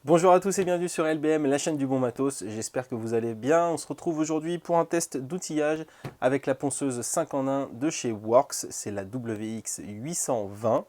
Bonjour à tous et bienvenue sur LBM, la chaîne du bon matos. J'espère que vous allez bien. On se retrouve aujourd'hui pour un test d'outillage avec la ponceuse 5 en 1 de chez Worx. C'est la WX 820.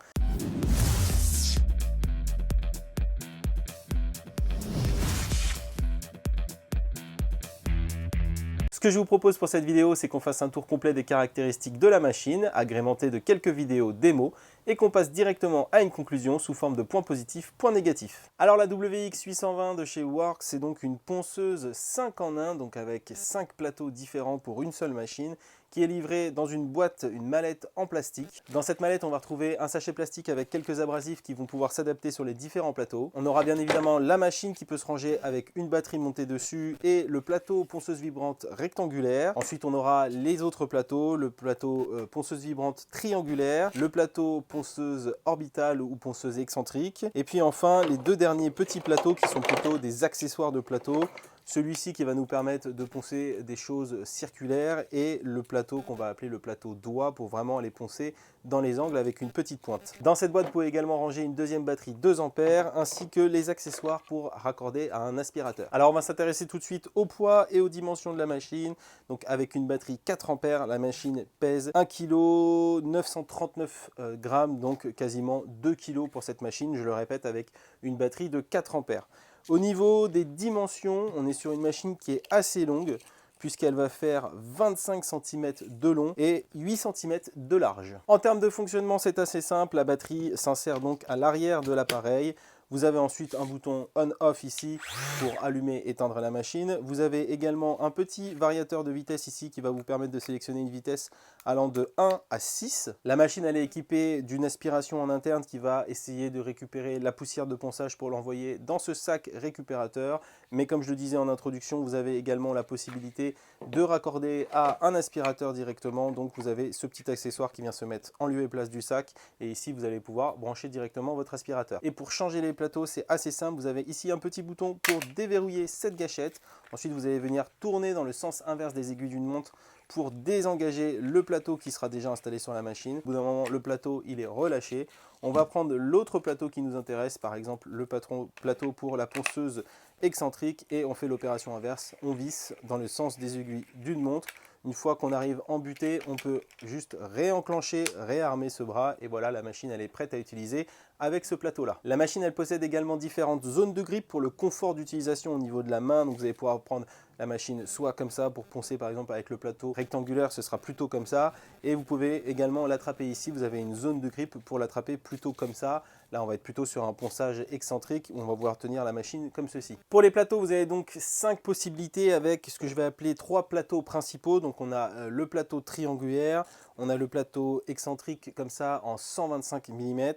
Ce que je vous propose pour cette vidéo, c'est qu'on fasse un tour complet des caractéristiques de la machine, agrémenté de quelques vidéos démo, et qu'on passe directement à une conclusion sous forme de points positifs, points négatifs. Alors la WX 820 de chez Worx, c'est donc une ponceuse 5 en 1, donc avec 5 plateaux différents pour une seule machine, qui est livrée dans une boîte, une mallette en plastique. Dans cette mallette, on va retrouver un sachet plastique avec quelques abrasifs qui vont pouvoir s'adapter sur les différents plateaux. On aura bien évidemment la machine qui peut se ranger avec une batterie montée dessus et le plateau ponceuse vibrante rectangulaire. Ensuite, on aura les autres plateaux, le plateau ponceuse vibrante triangulaire, le plateau ponceuse orbitale ou ponceuse excentrique. Et puis enfin, les deux derniers petits plateaux qui sont plutôt des accessoires de plateau. Celui-ci qui va nous permettre de poncer des choses circulaires et le plateau qu'on va appeler le plateau doigt pour vraiment les poncer dans les angles avec une petite pointe. Dans cette boîte, vous pouvez également ranger une deuxième batterie 2 ampères ainsi que les accessoires pour raccorder à un aspirateur. Alors on va s'intéresser tout de suite au poids et aux dimensions de la machine. Donc avec une batterie 4 ampères, la machine pèse 1 kg 939 grammes, donc quasiment 2 kg pour cette machine, je le répète, avec une batterie de 4 ampères. Au niveau des dimensions, on est sur une machine qui est assez longue puisqu'elle va faire 25 cm de long et 8 cm de large. En termes de fonctionnement, c'est assez simple. La batterie s'insère donc à l'arrière de l'appareil. Vous avez ensuite un bouton on-off ici pour allumer et éteindre la machine. Vous avez également un petit variateur de vitesse ici qui va vous permettre de sélectionner une vitesse allant de 1 à 6. La machine elle est équipée d'une aspiration en interne qui va essayer de récupérer la poussière de ponçage pour l'envoyer dans ce sac récupérateur. Mais comme je le disais en introduction, vous avez également la possibilité de raccorder à un aspirateur directement. Donc vous avez ce petit accessoire qui vient se mettre en lieu et place du sac. Et ici vous allez pouvoir brancher directement votre aspirateur. Et pour changer les plateaux, c'est assez simple. Vous avez ici un petit bouton pour déverrouiller cette gâchette. Ensuite, vous allez venir tourner dans le sens inverse des aiguilles d'une montre pour désengager le plateau qui sera déjà installé sur la machine. Au bout d'un moment, le plateau il est relâché. On va prendre l'autre plateau qui nous intéresse, par exemple le plateau pour la ponceuse excentrique, et on fait l'opération inverse. On visse dans le sens des aiguilles d'une montre. Une fois qu'on arrive en butée, on peut juste réenclencher, réarmer ce bras et voilà, la machine elle est prête à utiliser avec ce plateau là. La machine elle possède également différentes zones de grip pour le confort d'utilisation au niveau de la main. Donc vous allez pouvoir prendre la machine soit comme ça pour poncer par exemple avec le plateau rectangulaire, ce sera plutôt comme ça, et vous pouvez également l'attraper ici. Vous avez une zone de grip pour l'attraper plutôt comme ça. Là on va être plutôt sur un ponçage excentrique où on va pouvoir tenir la machine comme ceci. Pour les plateaux, vous avez donc 5 possibilités avec ce que je vais appeler 3 plateaux principaux. Donc on a le plateau triangulaire, on a le plateau excentrique comme ça en 125 mm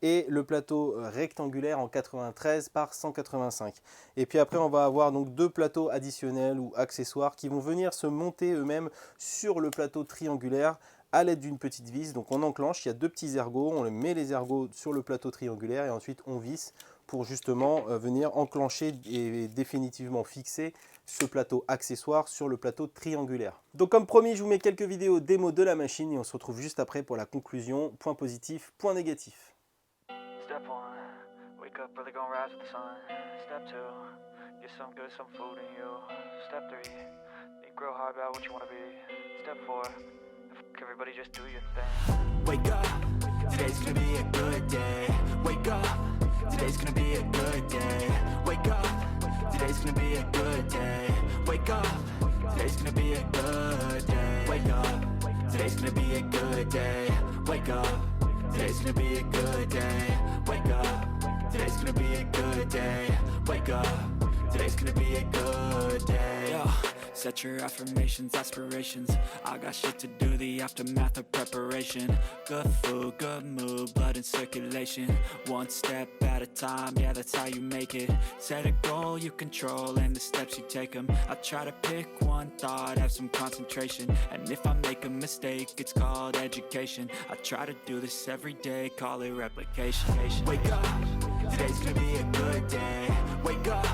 et le plateau rectangulaire en 93 par 185. Et puis après on va avoir donc 2 plateaux additionnels ou accessoires qui vont venir se monter eux-mêmes sur le plateau triangulaire à l'aide d'une petite vis. Donc on enclenche, il y a 2 petits ergots, on met les ergots sur le plateau triangulaire et ensuite on visse pour justement venir enclencher et définitivement fixer ce plateau accessoire sur le plateau triangulaire. Donc comme promis, je vous mets quelques vidéos démo de la machine et on se retrouve juste après pour la conclusion, point positif, point négatif. Step 1, wake up early, gonna rise with the sun. Step 2, get some good, some food in you. Step 3, think real hard about what you wanna be. Step 4, everybody just do your thing. Wake up, today's gonna be a good day. Wake up, today's gonna be a good day. Wake up, today's gonna be a good day. Wake up, today's gonna be a good day. Wake up, today's gonna be a good day. Wake up, today's gonna be a good day. Wake up, today's gonna be a good day. Wake up, today's gonna be a good day. Yo. Set your affirmations, aspirations. I got shit to do, the aftermath of preparation. Good food, good mood, blood in circulation. One step at a time, yeah, that's how you make it. Set a goal you control and the steps you take them. I try to pick one thought, have some concentration. And if I make a mistake, it's called education. I try to do this every day, call it replication. Wake up, today's gonna be a good day. Wake up,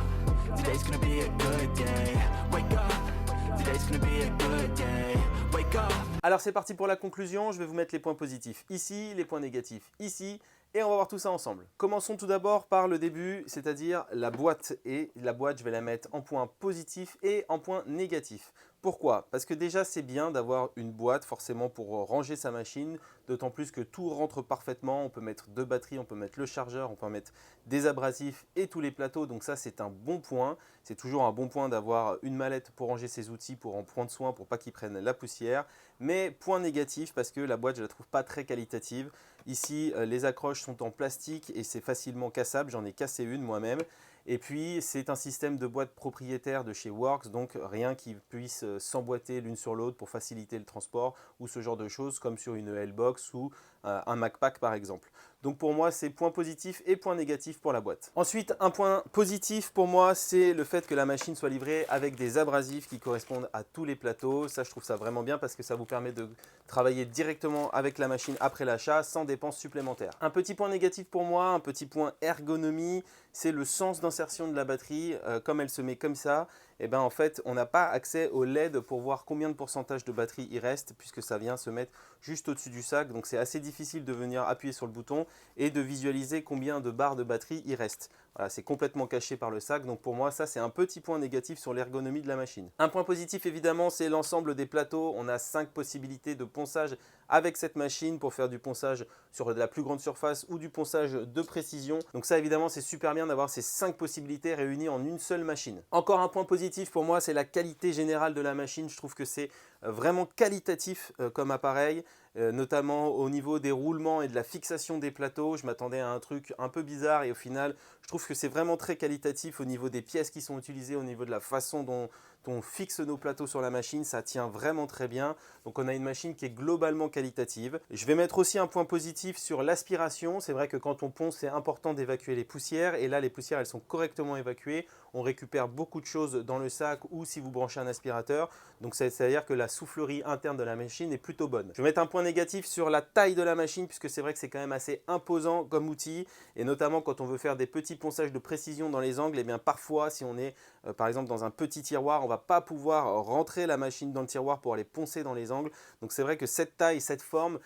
today's gonna be a good day. Wake up, today's gonna be a good day. Wake up. Alors c'est parti pour la conclusion, je vais vous mettre les points positifs ici, les points négatifs ici et on va voir tout ça ensemble. Commençons tout d'abord par le début, c'est-à-dire la boîte. Et la boîte, je vais la mettre en point positif et en point négatif. Pourquoi? Parce que déjà, c'est bien d'avoir une boîte forcément pour ranger sa machine, d'autant plus que tout rentre parfaitement. On peut mettre deux batteries, on peut mettre le chargeur, on peut mettre des abrasifs et tous les plateaux. Donc ça, c'est un bon point. C'est toujours un bon point d'avoir une mallette pour ranger ses outils, pour en prendre soin, pour pas qu'ils prennent la poussière. Mais point négatif, parce que la boîte, je la trouve pas très qualitative. Ici, les accroches sont en plastique et c'est facilement cassable. J'en ai cassé une moi-même. Et puis, c'est un système de boîte propriétaire de chez Works, donc rien qui puisse s'emboîter l'une sur l'autre pour faciliter le transport ou ce genre de choses comme sur une L-Box ou un MacPack par exemple. Donc pour moi, c'est point positif et point négatif pour la boîte. Ensuite, un point positif pour moi, c'est le fait que la machine soit livrée avec des abrasifs qui correspondent à tous les plateaux. Ça, je trouve ça vraiment bien parce que ça vous permet de travailler directement avec la machine après l'achat sans dépenses supplémentaires. Un petit point négatif pour moi, un petit point ergonomie, c'est le sens d'insertion de la batterie. Comme elle se met comme ça, et ben en fait, on n'a pas accès au LED pour voir combien de pourcentage de batterie il reste puisque ça vient se mettre juste au-dessus du sac. Donc c'est assez difficile de venir appuyer sur le bouton et de visualiser combien de barres de batterie il reste. Voilà, c'est complètement caché par le sac. Donc pour moi, ça c'est un petit point négatif sur l'ergonomie de la machine. Un point positif évidemment, c'est l'ensemble des plateaux. On a 5 possibilités de ponçage avec cette machine pour faire du ponçage sur de la plus grande surface ou du ponçage de précision. Donc ça évidemment, c'est super bien d'avoir ces 5 possibilités réunies en une seule machine. Encore un point positif pour moi, c'est la qualité générale de la machine. Je trouve que c'est vraiment qualitatif comme appareil, notamment au niveau des roulements et de la fixation des plateaux. Je m'attendais à un truc un peu bizarre et au final, je trouve que c'est vraiment très qualitatif au niveau des pièces qui sont utilisées, au niveau de la façon dont on fixe nos plateaux sur la machine, ça tient vraiment très bien. Donc on a une machine qui est globalement qualitative. Je vais mettre aussi un point positif sur l'aspiration. C'est vrai que quand on ponce, c'est important d'évacuer les poussières et là les poussières elles sont correctement évacuées. On récupère beaucoup de choses dans le sac ou si vous branchez un aspirateur. Donc c'est-à-dire que la soufflerie interne de la machine est plutôt bonne. Je vais mettre un point négatif sur la taille de la machine puisque c'est vrai que c'est quand même assez imposant comme outil et notamment quand on veut faire des petits ponçages de précision dans les angles, et bien parfois si on est par exemple dans un petit tiroir, on ne va pas pouvoir rentrer la machine dans le tiroir pour aller poncer dans les angles. Donc c'est vrai que cette taille, cette forme,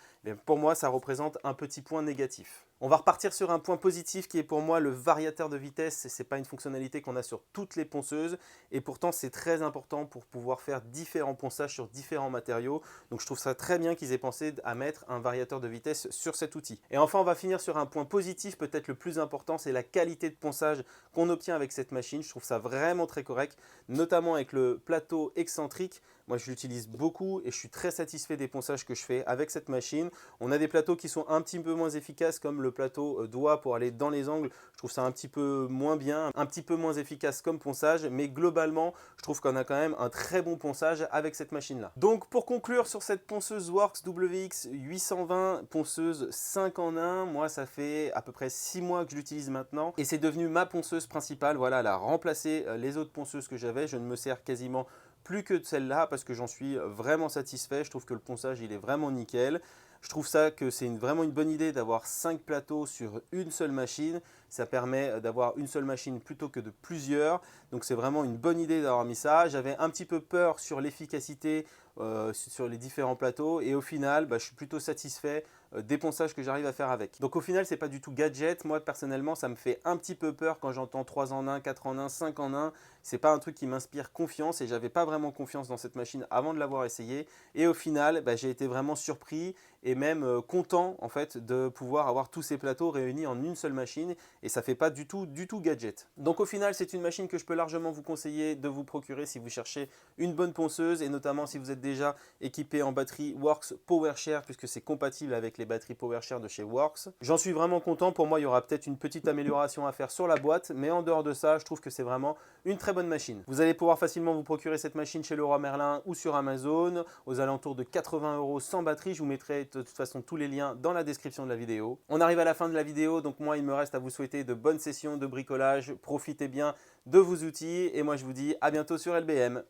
pour moi ça représente un petit point négatif. On va repartir sur un point positif qui est pour moi le variateur de vitesse. Ce n'est pas une fonctionnalité qu'on a sur toutes les ponceuses et pourtant c'est très important pour pouvoir faire différents ponçages sur différents matériaux. Donc je trouve ça très bien qu'ils aient pensé à mettre un variateur de vitesse sur cet outil. Et enfin on va finir sur un point positif, peut-être le plus important, c'est la qualité de ponçage qu'on obtient avec cette machine. Je trouve ça vraiment très correct, notamment avec le plateau excentrique. Moi je l'utilise beaucoup et je suis très satisfait des ponçages que je fais avec cette machine. On a des plateaux qui sont un petit peu moins efficaces comme le plateau doigt pour aller dans les angles. Je trouve ça un petit peu moins bien, un petit peu moins efficace comme ponçage, mais globalement je trouve qu'on a quand même un très bon ponçage avec cette machine là. Donc pour conclure sur cette ponceuse Works WX 820, ponceuse 5 en 1, moi ça fait à peu près 6 mois que je l'utilise maintenant et c'est devenu ma ponceuse principale. Voilà, elle a remplacé les autres ponceuses que j'avais. Je ne me sers quasiment plus que de celle-là parce que j'en suis vraiment satisfait. Je trouve que le ponçage il est vraiment nickel. Je trouve ça que c'est vraiment une bonne idée d'avoir 5 plateaux sur une seule machine. Ça permet d'avoir une seule machine plutôt que de plusieurs. Donc c'est vraiment une bonne idée d'avoir mis ça. J'avais un petit peu peur sur l'efficacité sur les différents plateaux et au final je suis plutôt satisfait des ponçages que j'arrive à faire avec. Donc au final c'est pas du tout gadget. Moi personnellement ça me fait un petit peu peur quand j'entends 3 en 1, 4 en 1, 5 en 1. C'est pas un truc qui m'inspire confiance et j'avais pas vraiment confiance dans cette machine avant de l'avoir essayé. Et au final j'ai été vraiment surpris et même content en fait de pouvoir avoir tous ces plateaux réunis en une seule machine et ça fait pas du tout gadget. Donc au final c'est une machine que je peux largement vous conseiller de vous procurer si vous cherchez une bonne ponceuse et notamment si vous êtes déjà équipé en batterie Works PowerShare puisque c'est compatible avec les batteries PowerShare de chez Works. J'en suis vraiment content. Pour moi il y aura peut-être une petite amélioration à faire sur la boîte, mais en dehors de ça je trouve que c'est vraiment une très bonne machine. Vous allez pouvoir facilement vous procurer cette machine chez Leroy Merlin ou sur Amazon aux alentours de 80 € sans batterie. Je vous mettrai de toute façon tous les liens dans la description de la vidéo. On arrive à la fin de la vidéo, donc moi il me reste à vous souhaiter de bonnes sessions de bricolage. Profitez bien de vos outils et moi je vous dis à bientôt sur LBM.